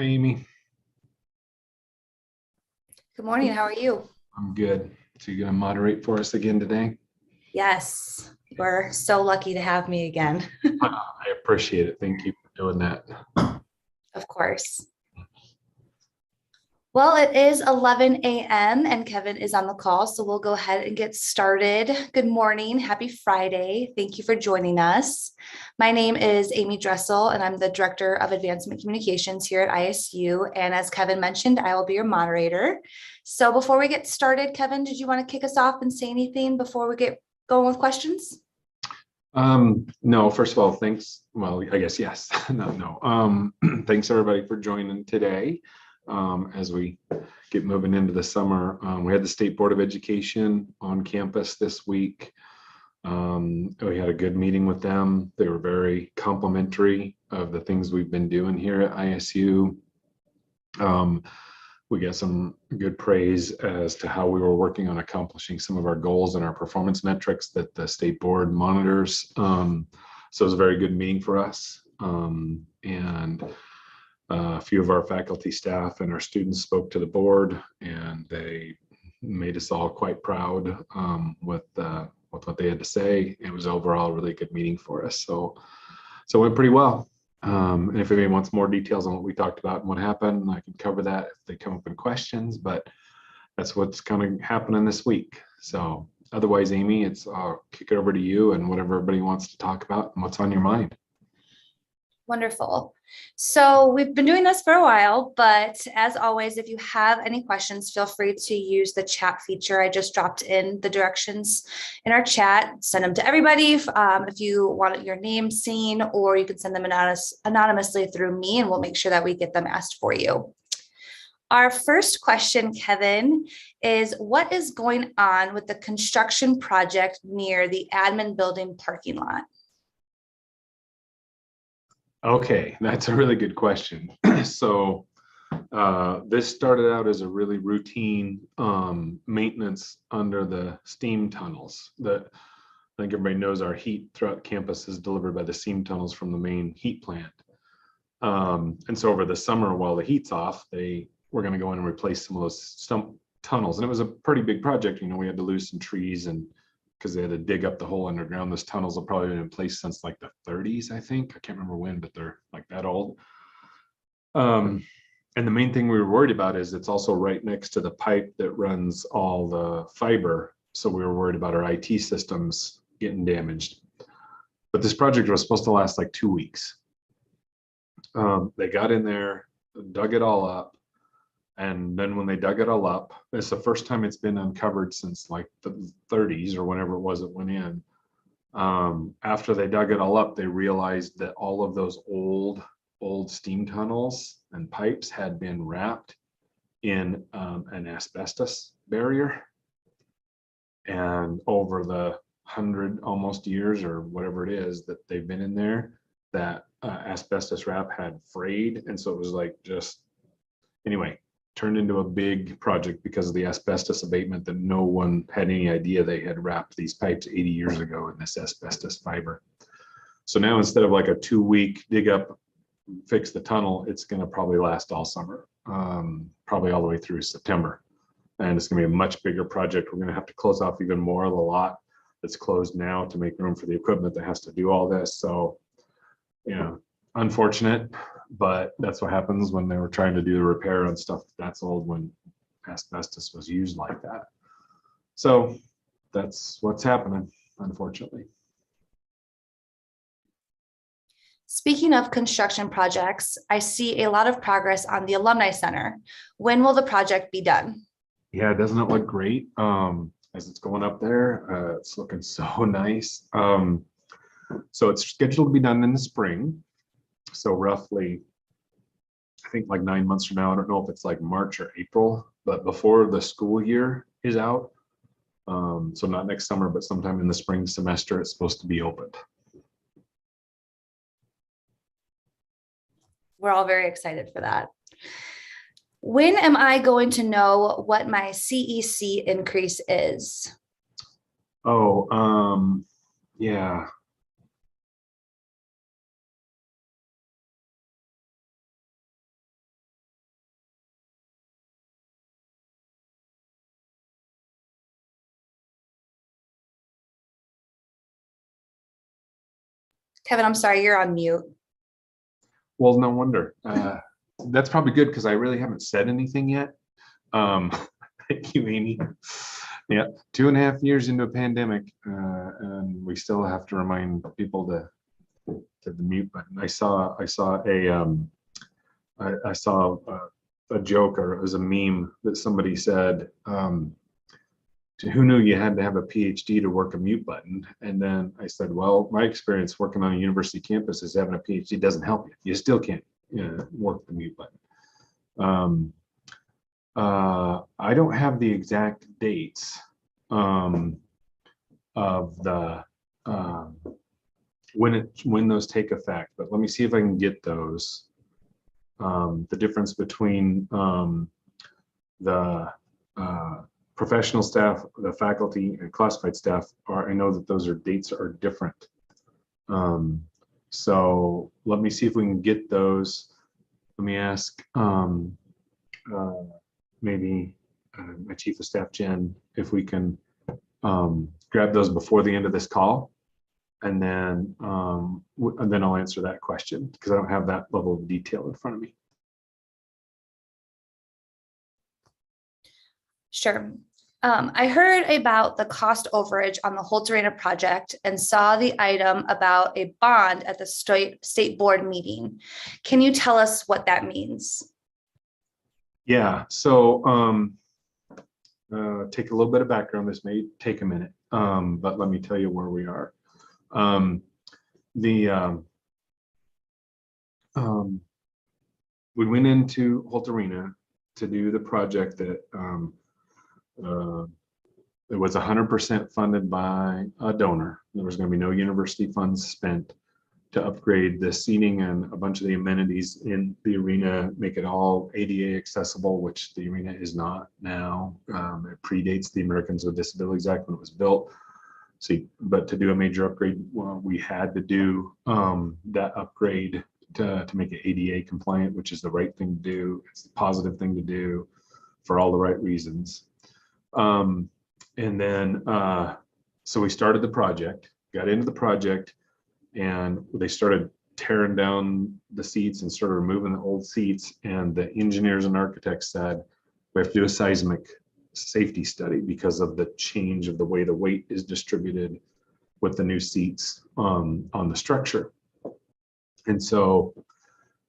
Hey, Amy. Good morning. How are you? I'm good. So you're gonna moderate for us again today? Yes, we're so lucky to have me again. I appreciate it. Thank you for doing that. Of course. Well, it is 11 a.m. and Kevin is on the call, so we'll go ahead and get started. Good morning. Happy Friday. Thank you for joining us. My name is Amy Dressel, and I'm the Director of Advancement Communications here at ISU. And as Kevin mentioned, I will be your moderator. So before we get started, Kevin, did you want to kick us off and say anything before we get going with questions? No, first of all, thanks. Well, I guess yes. No. Thanks everybody for joining today. As we get moving into the summer, we had the State Board of Education on campus this week. We had a good meeting with them. They were very complimentary of the things we've been doing here at ISU. We got some good praise as to how we were working on accomplishing some of our goals and our performance metrics that the state board monitors. So it was a very good meeting for us. And a few of our faculty, staff, and our students spoke to the board, and they made us all quite proud with what they had to say. It was overall a really good meeting for us. So it went pretty well. And if anybody wants more details on what we talked about and what happened, I can cover that if they come up in questions, but that's what's kind of happening this week. So otherwise, Amy, I'll kick it over to you and whatever everybody wants to talk about and what's on your mind. Wonderful. So we've been doing this for a while, but as always, if you have any questions, feel free to use the chat feature. I just dropped in the directions in our chat. Send them to everybody if you want your name seen, or you can send them anonymously through me, and we'll make sure that we get them asked for you. Our first question, Kevin, is what is going on with the construction project near the admin building parking lot? Okay, that's a really good question. So this started out as a really routine maintenance under the steam tunnels. I think everybody knows our heat throughout campus is delivered by the steam tunnels from the main heat plant. And so over the summer, while the heat's off, they were going to go in and replace some of those tunnels. And it was a pretty big project. We had to lose some trees and because they had to dig up the whole underground. Those tunnels have probably been in place since like the 30s, I think. I can't remember when, but they're like that old. And the main thing we were worried about is it's also right next to the pipe that runs all the fiber. So we were worried about our IT systems getting damaged. But this project was supposed to last like 2 weeks. They got in there, dug it all up. And then when they dug it all up, it's the first time it's been uncovered since like the 30s or whenever it was it went in. After they dug it all up, they realized that all of those old steam tunnels and pipes had been wrapped in an asbestos barrier. And over the 100 almost years or whatever it is that they've been in there, that asbestos wrap had frayed. And so it was like anyway, turned into a big project because of the asbestos abatement that no one had any idea they had wrapped these pipes 80 years ago in this asbestos fiber. So now instead of like a 2-week dig up, fix the tunnel, it's going to probably last all summer, probably all the way through September. And it's going to be a much bigger project. We're going to have to close off even more of the lot that's closed now to make room for the equipment that has to do all this. So, unfortunate, but that's what happens when they were trying to do the repair on stuff that's old when asbestos was used like that. So that's what's happening, unfortunately. Speaking of construction projects, I see a lot of progress on the Alumni Center. When will the project be done? Yeah, doesn't it look great? As it's going up there, it's looking so nice. So it's scheduled to be done in the spring. So roughly, I think like 9 months from now, I don't know if it's like March or April, but before the school year is out. So not next summer, but sometime in the spring semester, it's supposed to be opened. We're all very excited for that. When am I going to know what my CEC increase is? Oh, yeah. Kevin, I'm sorry, you're on mute. Well, no wonder. That's probably good because I really haven't said anything yet. Thank you, Amy. Yeah, 2.5 years into a pandemic, and we still have to remind people to the mute button. I saw a joke, or it was a meme that somebody said, who knew you had to have a PhD to work a mute button? And then I said, well, my experience working on a university campus is having a PhD doesn't help you. You still can't work the mute button. I don't have the exact dates of the when those take effect, but let me see if I can get those. The difference between the professional staff, the faculty, and classified staff are, I know that those dates are different. So let me see if we can get those. Let me ask maybe my chief of staff, Jen, if we can grab those before the end of this call. And then I'll answer that question because I don't have that level of detail in front of me. Sure. I heard about the cost overage on the Holt Arena project and saw the item about a bond at the state board meeting. Can you tell us what that means? Yeah, so take a little bit of background. This may take a minute, but let me tell you where we are. We went into Holt Arena to do the project that it was 100% funded by a donor. There was going to be no university funds spent to upgrade the seating and a bunch of the amenities in the arena, make it all ADA accessible, which the arena is not now. It predates the Americans with Disabilities Act when it was built. But to do a major upgrade, well, we had to do that upgrade to make it ADA compliant, which is the right thing to do. It's the positive thing to do for all the right reasons. And then, so we started the project, got into the project, and they started tearing down the seats and started removing the old seats. And the engineers and architects said, we have to do a seismic safety study because of the change of the way the weight is distributed with the new seats on the structure. And so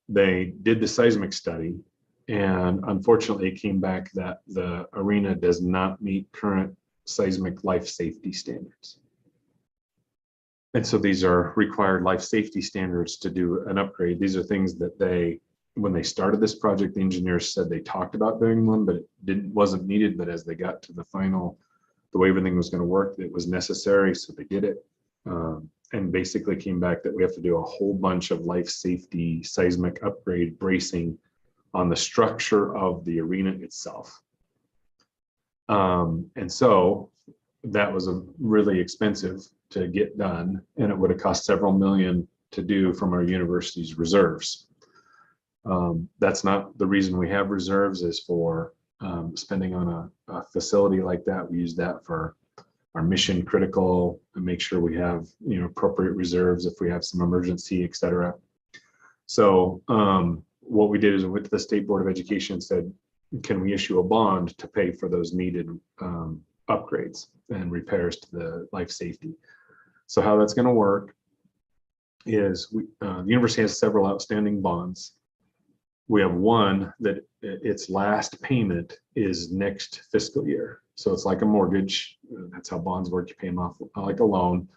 they did the seismic study, and unfortunately it came back that the arena does not meet current seismic life safety standards. And so these are required life safety standards to do an upgrade. These are things that when they started this project, the engineers said they talked about doing one, but it wasn't needed. But as they got to the way everything was going to work, it was necessary, so they did it. And basically came back that we have to do a whole bunch of life safety seismic upgrade bracing on the structure of the arena itself. And so that was really expensive to get done, and it would have cost several million to do from our university's reserves. That's not the reason we have reserves, is for spending on a facility like that. We use that for our mission critical and make sure we have appropriate reserves if we have some emergency, et cetera. So what we did is we went to the State Board of Education and said, can we issue a bond to pay for those needed upgrades and repairs to the life safety? So how that's going to work is the university has several outstanding bonds. We have one that its last payment is next fiscal year. So it's like a mortgage. That's how bonds work. You pay them off like a loan.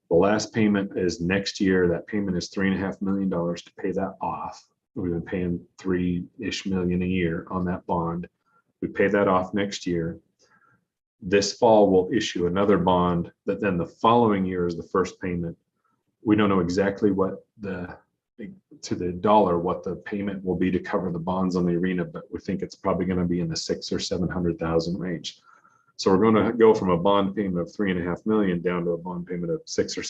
The last payment is next year. That payment is $3.5 million to pay that off. We've been paying $3-ish million a year on that bond. We pay that off next year. This fall, we'll issue another bond that then the following year is the first payment. We don't know exactly what to the dollar what the payment will be to cover the bonds on the arena, but we think it's probably going to be in the $600,000 or $700,000 range. So we're going to go from a bond payment of $3.5 million down to a bond payment of $600,000 or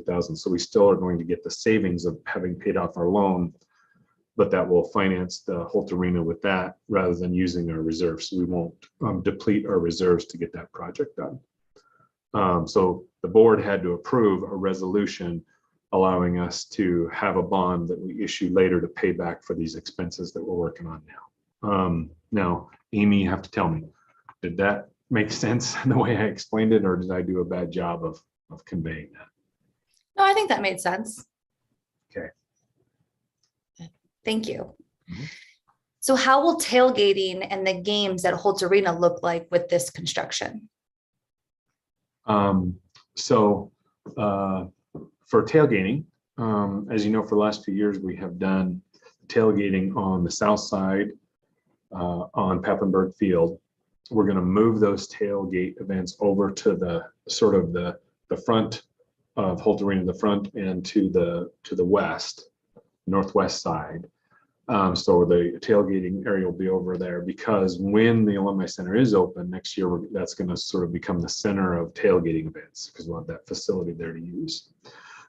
$700,000. So we still are going to get the savings of having paid off our loan, but that will finance the Holt Arena with that rather than using our reserves. So we won't deplete our reserves to get that project done. So the board had to approve a resolution allowing us to have a bond that we issue later to pay back for these expenses that we're working on now. Now, Amy, you have to tell me, did that make sense the way I explained it, or did I do a bad job of conveying that? No, I think that made sense. Okay. Thank you. Mhm. So how will tailgating and the games at Holtz Arena look like with this construction? So for tailgating, as you know, for the last few years, we have done tailgating on the south side on Peppenberg Field. We're going to move those tailgate events over to the sort of the front of Holt Arena, the front, and to the west, northwest side. So the tailgating area will be over there, because when the Alumni Center is open next year, that's going to sort of become the center of tailgating events, because we'll have that facility there to use.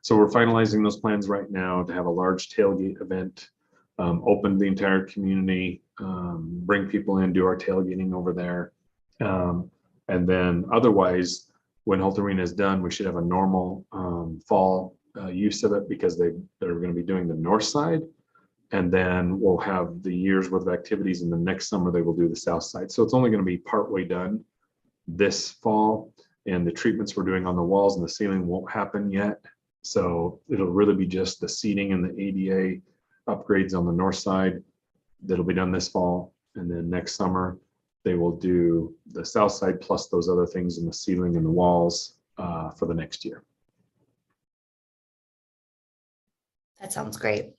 So we're finalizing those plans right now to have a large tailgate event, open to the entire community, bring people in, do our tailgating over there. And then otherwise, when Holt Arena is done, we should have a normal fall use of it, because they're going to be doing the north side. And then we'll have the year's worth of activities, and the next summer they will do the south side. So it's only going to be partway done this fall, and the treatments we're doing on the walls and the ceiling won't happen yet. So it'll really be just the seating and the ADA upgrades on the north side that'll be done this fall. And then next summer, they will do the south side plus those other things in the ceiling and the walls for the next year. That sounds great.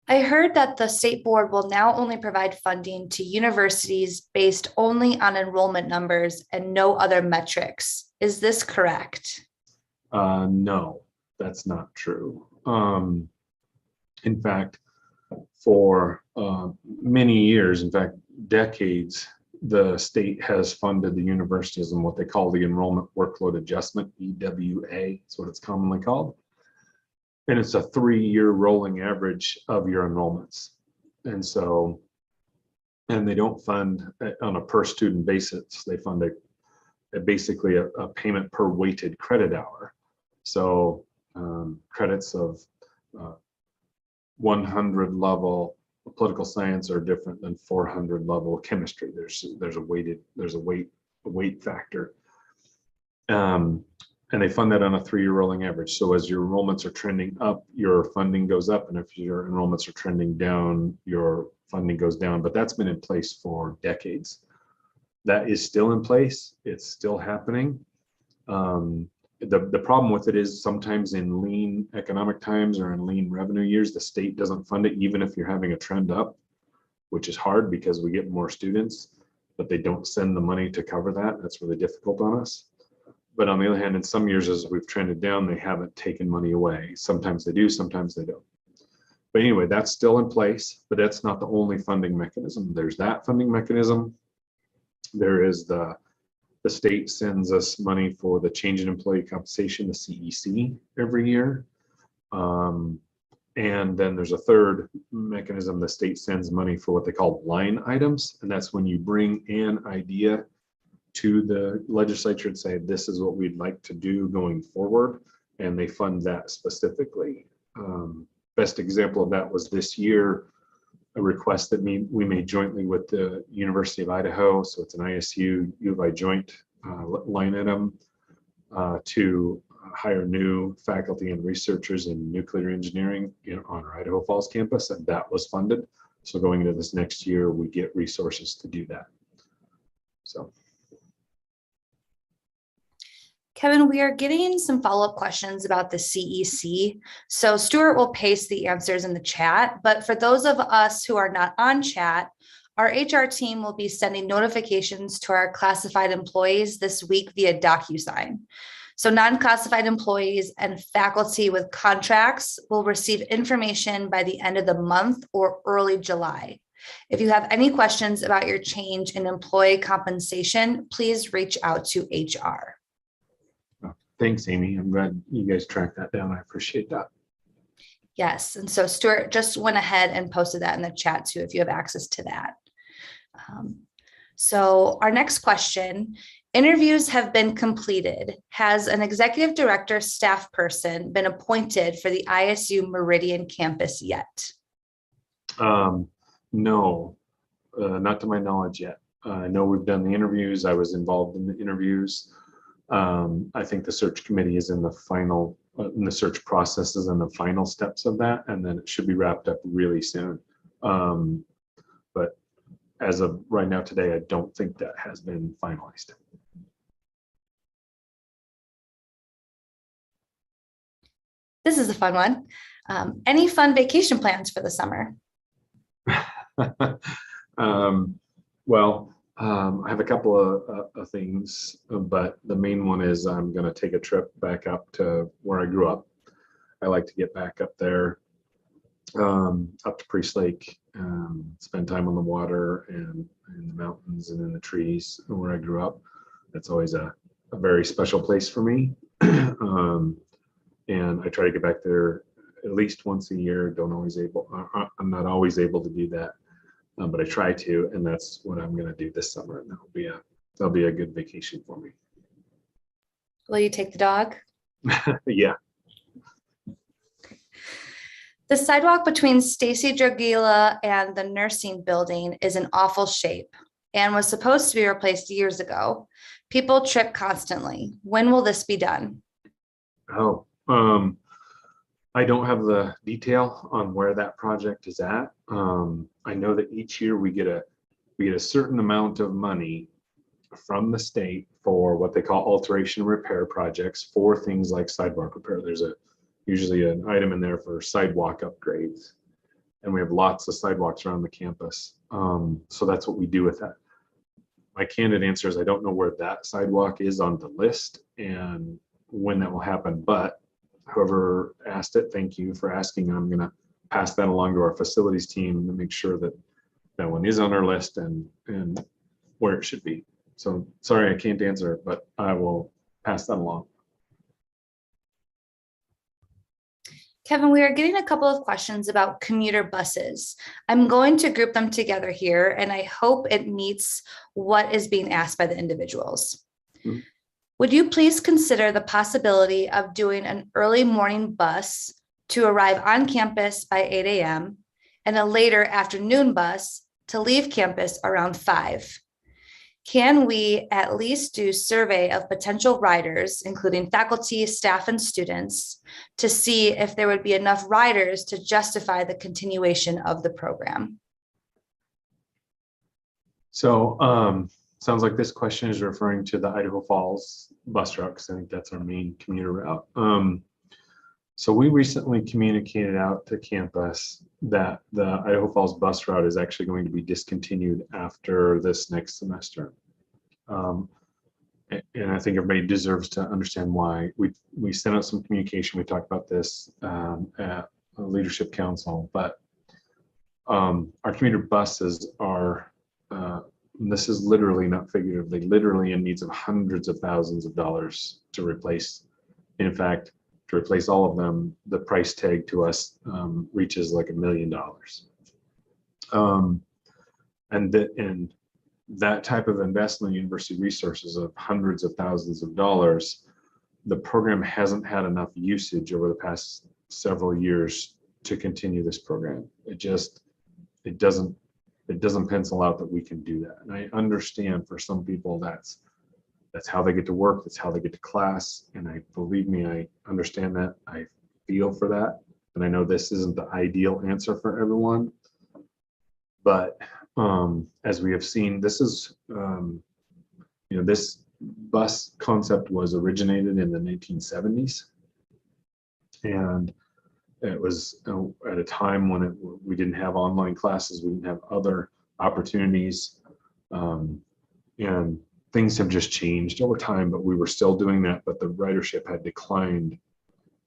I heard that the state board will now only provide funding to universities based only on enrollment numbers and no other metrics. Is this correct? No, that's not true. In fact, for many years, in fact, decades, the state has funded the universities in what they call the Enrollment Workload Adjustment, EWA, that's what it's commonly called. And it's a 3-year rolling average of your enrollments. And so, and they don't fund on a per student basis. They fund basically a payment per weighted credit hour. So credits of 100 level political science are different than 400 level chemistry. There's a weight factor. And they fund that on a 3-year rolling average. So as your enrollments are trending up, your funding goes up. And if your enrollments are trending down, your funding goes down. But that's been in place for decades. That is still in place. It's still happening. The problem with it is sometimes in lean economic times or in lean revenue years, the state doesn't fund it, even if you're having a trend up, which is hard because we get more students, but they don't send the money to cover that. That's really difficult on us. But on the other hand, in some years, as we've trended down, they haven't taken money away. Sometimes they do, sometimes they don't. But anyway, that's still in place, but that's not the only funding mechanism. There's that funding mechanism. There is the state sends us money for the change in employee compensation, the CEC, every year. And then there's a third mechanism. The state sends money for what they call line items. And that's when you bring an idea to the legislature and say, this is what we'd like to do going forward. And they fund that specifically. Best example of that was this year, a request that we made jointly with the University of Idaho. So it's an ISU U of I joint line item to hire new faculty and researchers in nuclear engineering on our Idaho Falls campus, and that was funded. So going into this next year, we get resources to do that. So. Kevin, we are getting some follow-up questions about the CEC. So Stuart will paste the answers in the chat, but for those of us who are not on chat, our HR team will be sending notifications to our classified employees this week via DocuSign. So non-classified employees and faculty with contracts will receive information by the end of the month or early July. If you have any questions about your change in employee compensation, please reach out to HR. Thanks, Amy. I'm glad you guys tracked that down. I appreciate that. Yes. And so Stuart just went ahead and posted that in the chat too, if you have access to that. So our next question Interviews have been completed. Has an executive director staff person been appointed for the ISU Meridian campus yet? No, not to my knowledge yet. I know we've done the interviews. I was involved in the interviews. I think the search committee is in the final, in the search process is in the final steps of that, and then it should be wrapped up really soon. But as of right now today, I don't think that has been finalized. This is a fun one. Any fun vacation plans for the summer? I have a couple of things, but the main one is I'm going to take a trip back up to where I grew up. I like to get back up there, up to Priest Lake, spend time on the water and in the mountains and in the trees where I grew up. That's always a very special place for me. And I try to get back there at least once a year. I'm not always able to do that, but I try to, and that's what I'm going to do this summer. And that'll be a good vacation for me. Will you take the dog? Yeah. The sidewalk between Stacy Dragila and the nursing building is in awful shape and was supposed to be replaced years ago. People trip constantly. When will this be done? I don't have the detail on where that project is at. I know that each year we get a certain amount of money from the state for what they call alteration repair projects for things like sidewalk repair. There's usually an item in there for sidewalk upgrades, and we have lots of sidewalks around the campus. So that's what we do with that. My candid answer is I don't know where that sidewalk is on the list and when that will happen, but whoever asked it, thank you for asking. I'm going to pass that along to our facilities team to make sure that that one is on our list and where it should be. So sorry, I can't answer, but I will pass that along. Kevin, we are getting a couple of questions about commuter buses. I'm going to group them together here, and I hope it meets what is being asked by the individuals. Mm-hmm. Would you please consider the possibility of doing an early morning bus to arrive on campus by 8 a.m. and a later afternoon bus to leave campus around 5? Can we at least do survey of potential riders, including faculty, staff, and students, to see if there would be enough riders to justify the continuation of the program? So, sounds like this question is referring to the Idaho Falls bus route, because I think that's our main commuter route. So we recently communicated out to campus that the Idaho Falls bus route is actually going to be discontinued after this next semester. And I think everybody deserves to understand why. We sent out some communication. We talked about this at a leadership council, but our commuter buses are, this is literally not figuratively, literally in needs of hundreds of thousands of dollars to replace. In fact, to replace all of them, the price tag to us reaches like $1 million. And that type of investment in university resources of hundreds of thousands of dollars, the program hasn't had enough usage over the past several years to continue this program. It doesn't pencil out that we can do that. And I understand for some people that's how they get to work, that's how they get to class. And believe me, I understand that. I feel for that. And I know this isn't the ideal answer for everyone. But as we have seen, this is, this bus concept was originated in the 1970s. And it was at a time when we didn't have online classes, we didn't have other opportunities, and things have just changed over time, but we were still doing that, but the ridership had declined.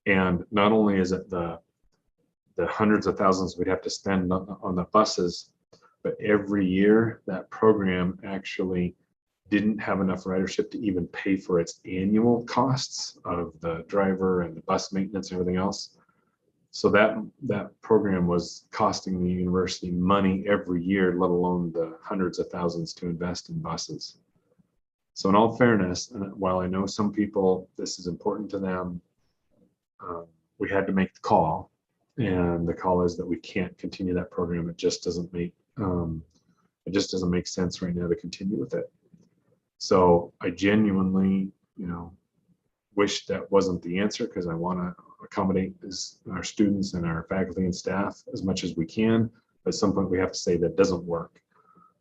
And not only is it the hundreds of thousands we'd have to spend on the buses, but every year that program actually didn't have enough ridership to even pay for its annual costs of the driver and the bus maintenance and everything else. So that program was costing the university money every year, let alone the hundreds of thousands to invest in buses. So in all fairness, and while I know some people, this is important to them, we had to make the call, and the call is that we can't continue that program. It just doesn't make sense right now to continue with it. So I genuinely, wish that wasn't the answer, because I want to accommodate our students and our faculty and staff as much as we can. But at some point we have to say that doesn't work.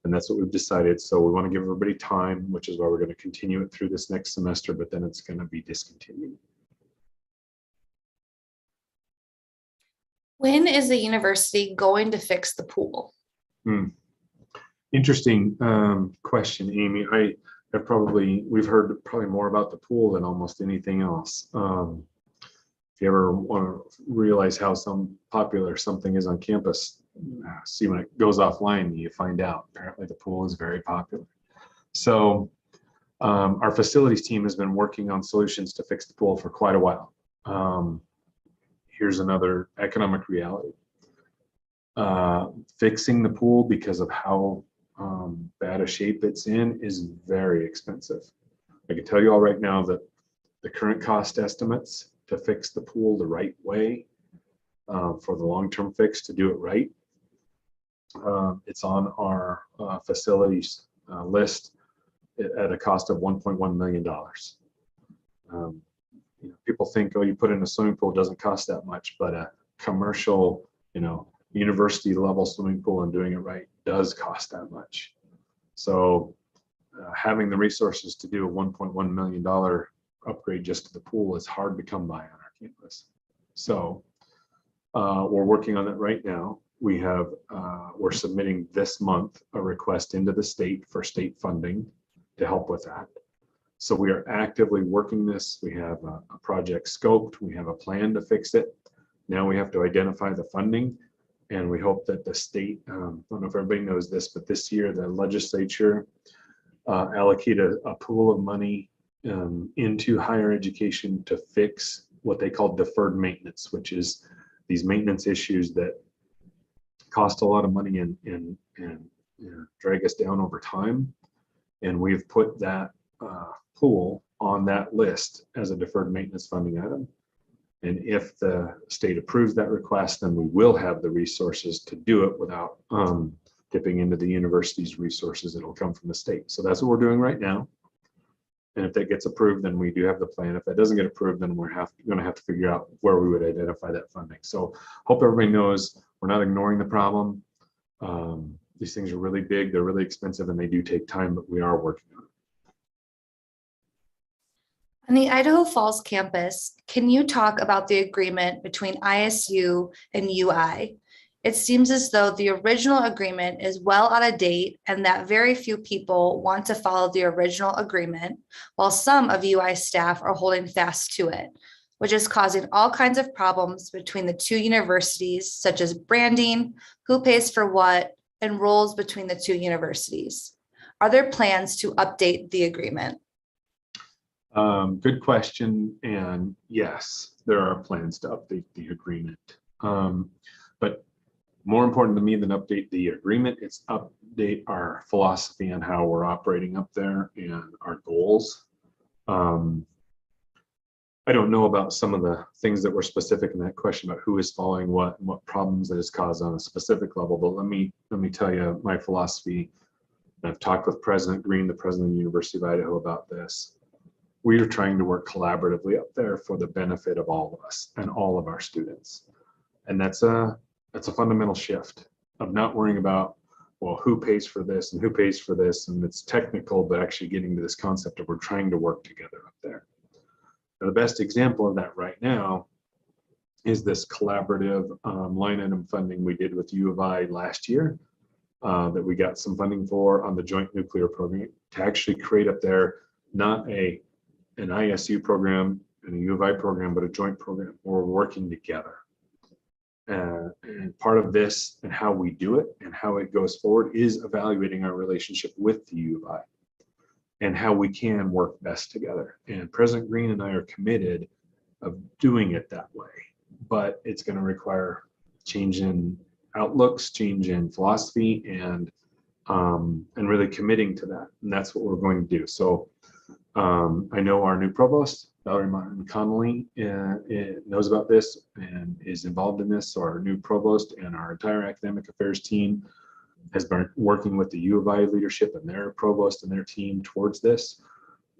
And that's what we've decided. So we want to give everybody time, which is why we're going to continue it through this next semester, but then it's going to be discontinued. When is the university going to fix the pool? Interesting question, Amy. We've heard probably more about the pool than almost anything else. If you ever want to realize how popular something is on campus, see when it goes offline, you find out apparently the pool is very popular. So our facilities team has been working on solutions to fix the pool for quite a while. Here's another economic reality. Fixing the pool, because of how bad a shape it's in, is very expensive. I can tell you all right now that the current cost estimates to fix the pool the right way, for the long-term fix, to do it right, it's on our facilities list at a cost of $1.1 million. People think, oh, you put in a swimming pool, it doesn't cost that much, but a commercial, university level swimming pool and doing it right does cost that much. So having the resources to do a $1.1 million upgrade just to the pool is hard to come by on our campus. So we're working on that right now. We're submitting this month a request into the state for state funding to help with that. So we are actively working this. We have a project scoped. We have a plan to fix it. Now we have to identify the funding, and we hope that the state, I don't know if everybody knows this, but this year the legislature allocated a pool of money into higher education to fix what they call deferred maintenance, which is these maintenance issues that cost a lot of money and drag us down over time. And we've put that pool on that list as a deferred maintenance funding item. And if the state approves that request, then we will have the resources to do it without dipping into the university's resources. It'll come from the state. So that's what we're doing right now. And if that gets approved, then we do have the plan. If that doesn't get approved, then we're going to have to figure out where we would identify that funding. So hope everybody knows we're not ignoring the problem. These things are really big, they're really expensive, and they do take time, but we are working on it. On the Idaho Falls campus, can you talk about the agreement between ISU and UI? It seems as though the original agreement is well out of date and that very few people want to follow the original agreement, while some of UI staff are holding fast to it, which is causing all kinds of problems between the two universities, such as branding, who pays for what, and roles between the two universities. Are there plans to update the agreement? Good question. And yes, there are plans to update the agreement. But more important to me than update the agreement, it's update our philosophy on how we're operating up there and our goals. I don't know about some of the things that were specific in that question about who is following what and what problems that has caused on a specific level, but let me tell you my philosophy. I've talked with President Green, the president of the University of Idaho, about this. We are trying to work collaboratively up there for the benefit of all of us and all of our students. And that's a fundamental shift of not worrying about, well, who pays for this and who pays for this, and it's technical, but actually getting to this concept of we're trying to work together up there. Now, the best example of that right now is this collaborative line item funding we did with U of I last year, that we got some funding for on the joint nuclear program to actually create up there not an ISU program and a U of I program, but a joint program where we're working together. And part of this and how we do it and how it goes forward is evaluating our relationship with the U of I and how we can work best together. And President Green and I are committed of doing it that way, but it's going to require change in outlooks, change in philosophy, and and really committing to that. And that's what we're going to do. So I know our new provost, Valerie Martin Connolly, knows about this and is involved in this. So our new provost and our entire academic affairs team has been working with the U of I leadership and their provost and their team towards this.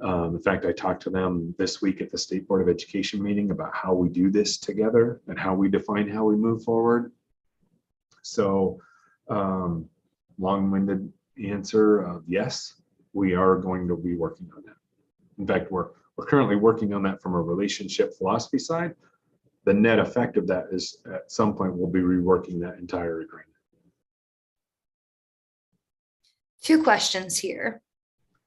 In fact, I talked to them this week at the State Board of Education meeting about how we do this together and how we define how we move forward. So long-winded answer of yes, we are going to be working on that. In fact, we're currently working on that from a relationship philosophy side. The net effect of that is at some point we'll be reworking that entire agreement. Two questions here.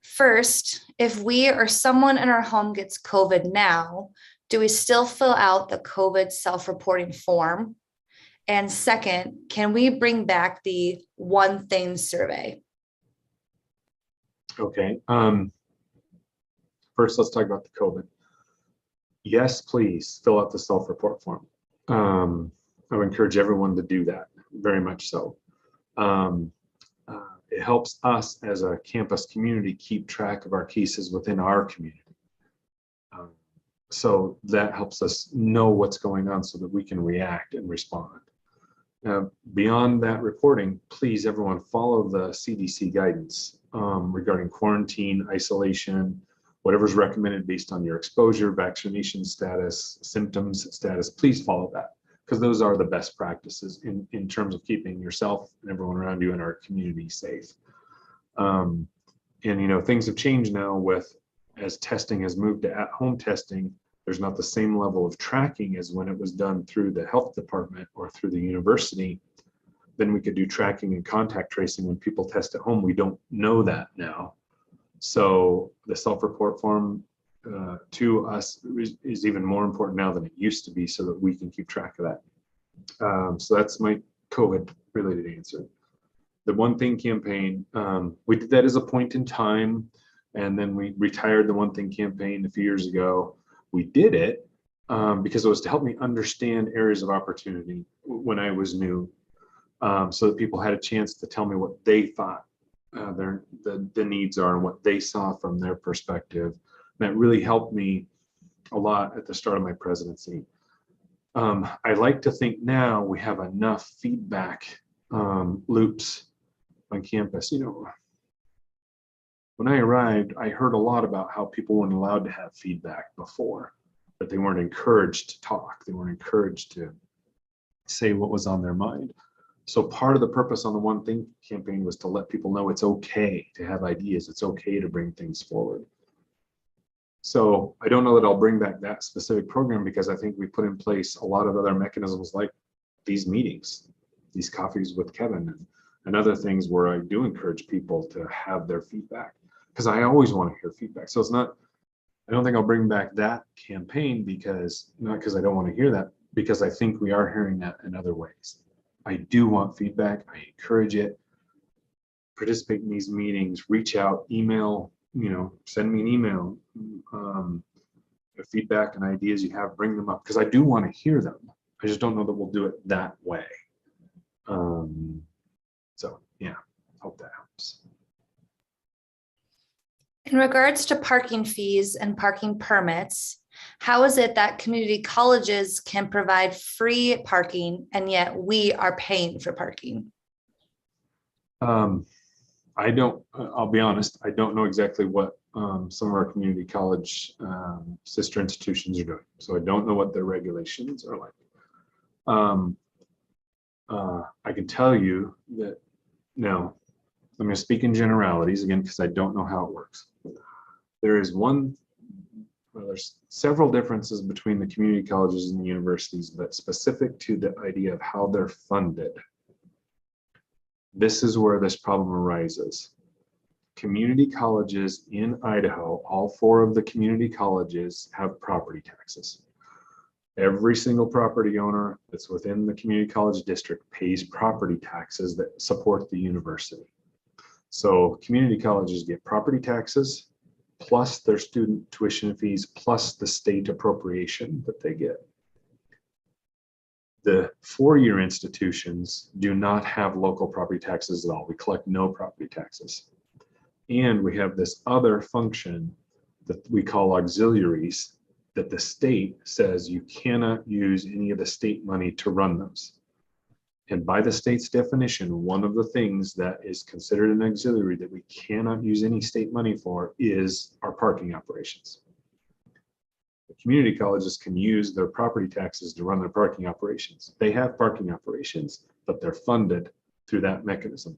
First, if we or someone in our home gets COVID now, do we still fill out the COVID self-reporting form? And second, can we bring back the one thing survey? Okay. First, let's talk about the COVID. Yes, please fill out the self-report form. I would encourage everyone to do that, very much so. It helps us as a campus community keep track of our cases within our community. So that helps us know what's going on so that we can react and respond. Beyond that reporting, please everyone follow the CDC guidance regarding quarantine, isolation, whatever's recommended based on your exposure, vaccination status, symptoms status. Please follow that, because those are the best practices in terms of keeping yourself and everyone around you in our community safe. And things have changed now as testing has moved to at-home testing. There's not the same level of tracking as when it was done through the health department or through the university. Then we could do tracking and contact tracing when people test at home. We don't know that now. So the self-report form to us is even more important now than it used to be, so that we can keep track of that. So that's my COVID related answer. The One Thing campaign, we did that as a point in time, and then we retired the One Thing campaign a few years ago. We did it because it was to help me understand areas of opportunity when I was new, so that people had a chance to tell me what they thought the needs are and what they saw from their perspective. And that really helped me a lot at the start of my presidency. I like to think now we have enough feedback loops on campus. When I arrived, I heard a lot about how people weren't allowed to have feedback before, that they weren't encouraged to talk. They weren't encouraged to say what was on their mind. So part of the purpose on the One Thing campaign was to let people know it's okay to have ideas. It's okay to bring things forward. So I don't know that I'll bring back that specific program, because I think we put in place a lot of other mechanisms like these meetings, these coffees with Kevin, and other things where I do encourage people to have their feedback, because I always want to hear feedback. So I don't think I'll bring back that campaign, not because I don't want to hear that, because I think we are hearing that in other ways. I do want feedback. I encourage it. Participate in these meetings, reach out, email, send me an email. The feedback and ideas you have, bring them up, because I do want to hear them. I just don't know that we'll do it that way. So yeah, hope that helps. In regards to parking fees and parking permits, how is it that community colleges can provide free parking and yet we are paying for parking? I'll be honest, I don't know exactly what some of our community college sister institutions are doing. So I don't know what their regulations are like. I can tell you that now, I'm going to speak in generalities again, because I don't know how it works. There's several differences between the community colleges and the universities, but specific to the idea of how they're funded. This is where this problem arises. Community colleges in Idaho, all 4 of the community colleges have property taxes. Every single property owner that's within the community college district pays property taxes that support the university. So community colleges get property taxes plus their student tuition fees plus the state appropriation that they get. The four-year institutions do not have local property taxes at all. We collect no property taxes. And we have this other function that we call auxiliaries that the state says you cannot use any of the state money to run those. And by the state's definition, one of the things that is considered an auxiliary that we cannot use any state money for is our parking operations. The community colleges can use their property taxes to run their parking operations. They have parking operations, but they're funded through that mechanism.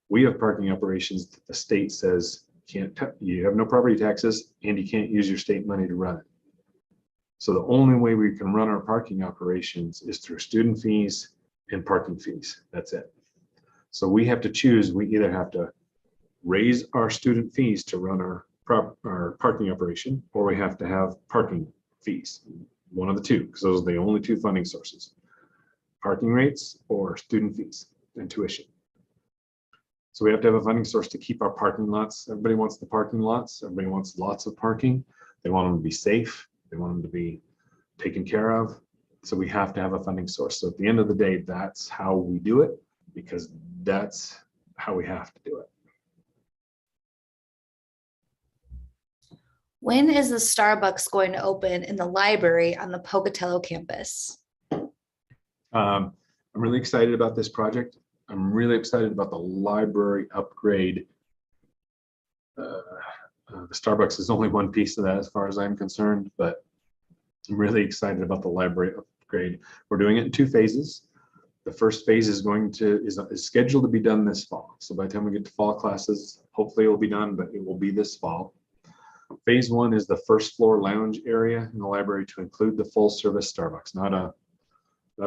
We have parking operations that the state says you have no property taxes and you can't use your state money to run it. So the only way we can run our parking operations is through student fees and parking fees. That's it. So we have to choose. We either have to raise our student fees to run our parking operation, or we have to have parking fees. One of the two, because those are the only two funding sources: parking rates or student fees and tuition. So we have to have a funding source to keep our parking lots. Everybody wants the parking lots. Everybody wants lots of parking. They want them to be safe. They want them to be taken care of. So we have to have a funding source. So at the end of the day, that's how we do it, because that's how we have to do it. When is the Starbucks going to open in the library on the Pocatello campus? I'm really excited about this project. I'm really excited about the library upgrade. The Starbucks is only one piece of that as far as I'm concerned, but I'm really excited about the library upgrade. We're doing it in two phases. The first phase is scheduled to be done this fall. So by the time we get to fall classes, hopefully it will be done, but it will be this fall. Phase one is the first floor lounge area in the library to include the full service Starbucks, not a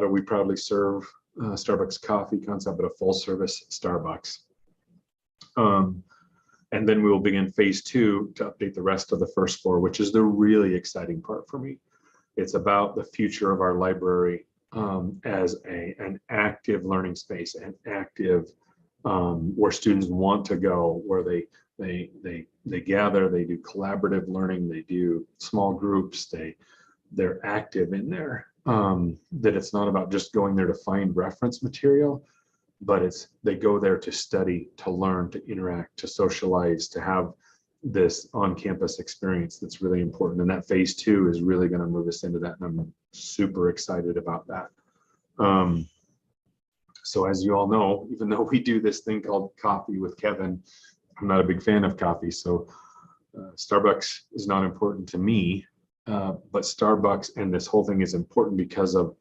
we proudly serve Starbucks coffee concept, but a full service Starbucks. And then we will begin phase two to update the rest of the first floor, which is the really exciting part for me. It's about the future of our library as an active learning space, an active where students want to go, where they gather, they do collaborative learning, they do small groups, they're active in there. That it's not about just going there to find reference material, but they go there to study, to learn, to interact, to socialize, to have this on-campus experience that's really important. And that phase two is really going to move us into that. And I'm super excited about that. So as you all know, even though we do this thing called Coffee with Kevin, I'm not a big fan of coffee. So Starbucks is not important to me, but Starbucks and this whole thing is important because of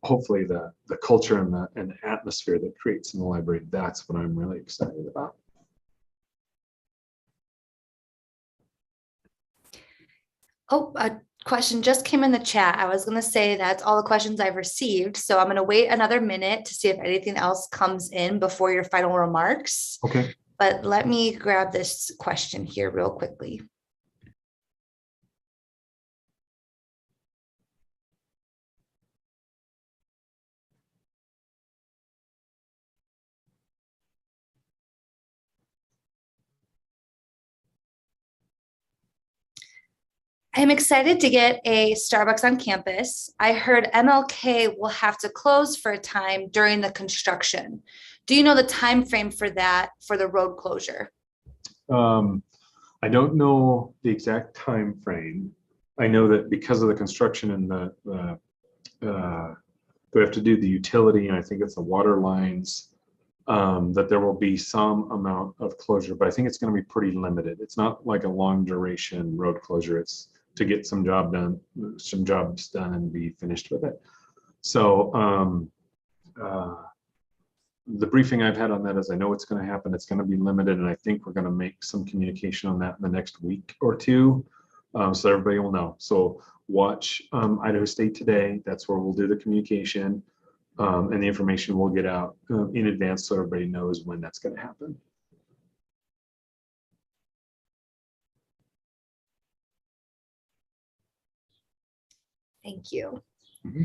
hopefully the culture and the atmosphere that creates in the library. That's what I'm really excited about. Oh, a question just came in the chat. I was going to say that's all the questions I've received. So I'm going to wait another minute to see if anything else comes in before your final remarks. Okay. But let me grab this question here real quickly. I'm excited to get a Starbucks on campus. I heard MLK will have to close for a time during the construction. Do you know the time frame for that, for the road closure? I don't know the exact time frame. I know that because of the construction and we have to do the utility, and I think it's the water lines, that there will be some amount of closure, but I think it's going to be pretty limited. It's not like a long duration road closure. It's to get some jobs done and be finished with it. So the briefing I've had on that is I know it's going to happen. It's going to be limited, and I think we're going to make some communication on that in the next week or two, so everybody will know. So watch Idaho State Today. That's where we'll do the communication, and the information will get out in advance so everybody knows when that's going to happen. Thank you. Mm-hmm.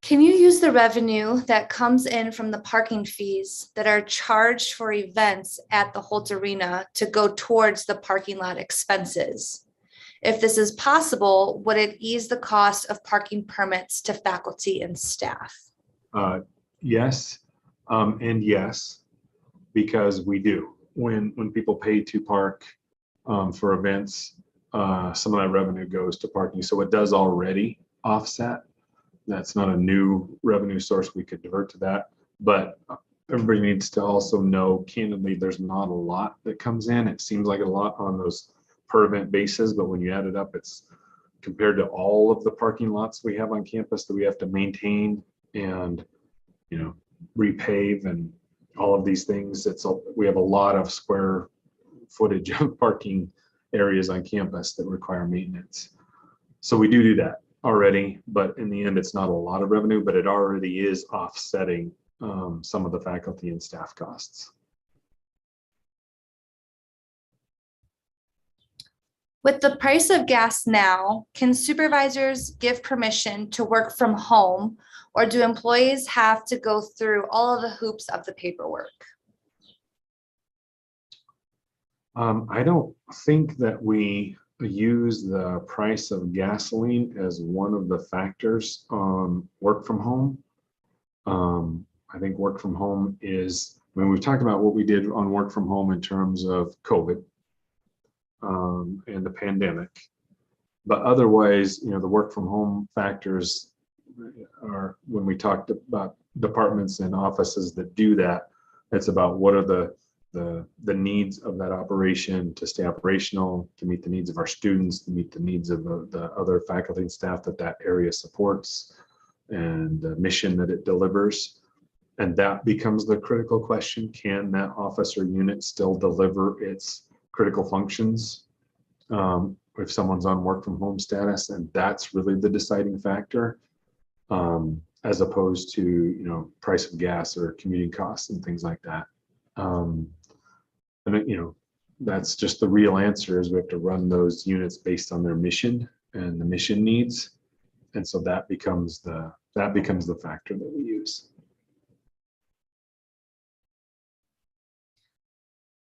Can you use the revenue that comes in from the parking fees that are charged for events at the Holt Arena to go towards the parking lot expenses? If this is possible, would it ease the cost of parking permits to faculty and staff? Yes, and yes, because we do. When people pay to park for events, some of that revenue goes to parking. So it does already offset. That's not a new revenue source we could divert to that. But everybody needs to also know, candidly, there's not a lot that comes in. It seems like a lot on those per event basis, but when you add it up, it's compared to all of the parking lots we have on campus that we have to maintain and, you know, repave and all of these things. We have a lot of square footage of parking areas on campus that require maintenance. So we do that already, but in the end, it's not a lot of revenue, but it already is offsetting some of the faculty and staff costs. With the price of gas now, can supervisors give permission to work from home, or do employees have to go through all of the hoops of the paperwork? I don't think that we use the price of gasoline as one of the factors on work from home. I think work from home is, I mean, we've talked about what we did on work from home in terms of COVID and the pandemic, but otherwise, you know, the work from home factors are, when we talked about departments and offices that do that, it's about what are the needs of that operation to stay operational, to meet the needs of our students, to meet the needs of the other faculty and staff that area supports, and the mission that it delivers. And that becomes the critical question. Can that office or unit still deliver its critical functions if someone's on work from home status? And that's really the deciding factor, as opposed to, you know, price of gas or commuting costs and things like that. And you know, that's just the real answer, is we have to run those units based on their mission and the mission needs. And so that becomes the factor that we use.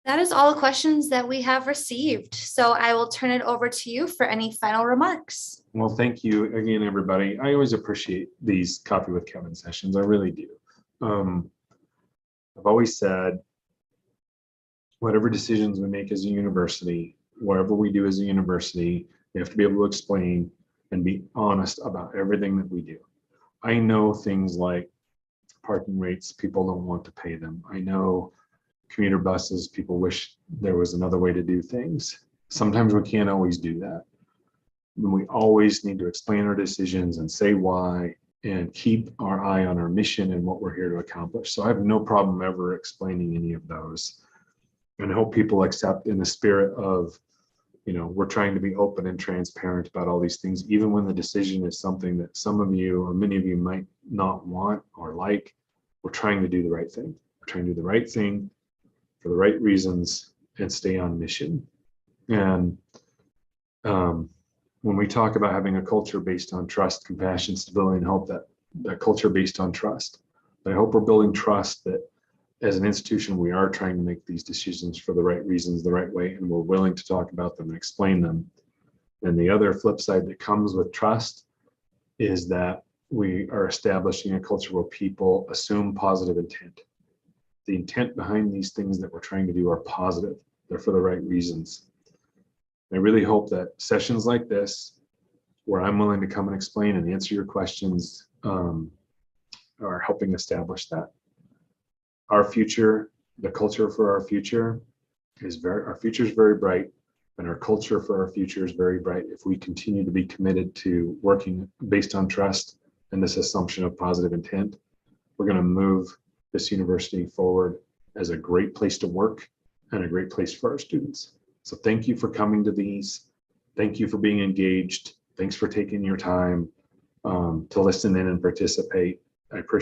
That is all the questions that we have received. So I will turn it over to you for any final remarks. Well, thank you again, everybody. I always appreciate these Coffee with Kevin sessions. I really do. I've always said, whatever decisions we make as a university, whatever we do as a university, we have to be able to explain and be honest about everything that we do. I know things like parking rates, people don't want to pay them. I know commuter buses, people wish there was another way to do things. Sometimes we can't always do that. We always need to explain our decisions and say why, and keep our eye on our mission and what we're here to accomplish. So I have no problem ever explaining any of those. And I hope people accept, in the spirit of, you know, we're trying to be open and transparent about all these things, even when the decision is something that some of you or many of you might not want or like. We're trying to do the right thing. We're trying to do the right thing for the right reasons and stay on mission. And when we talk about having a culture based on trust, compassion, stability, and hope, that culture based on trust, but I hope we're building trust that as an institution, we are trying to make these decisions for the right reasons, the right way, and we're willing to talk about them and explain them. And the other flip side that comes with trust is that we are establishing a culture where people assume positive intent. The intent behind these things that we're trying to do are positive. They're for the right reasons. I really hope that sessions like this, where I'm willing to come and explain and answer your questions, are helping establish that. Our future, the culture for our future is our future is very bright, and our culture for our future is very bright if we continue to be committed to working based on trust and this assumption of positive intent. We're going to move this university forward as a great place to work and a great place for our students. So thank you for coming to these. Thank you for being engaged. Thanks for taking your time to listen in and participate. I appreciate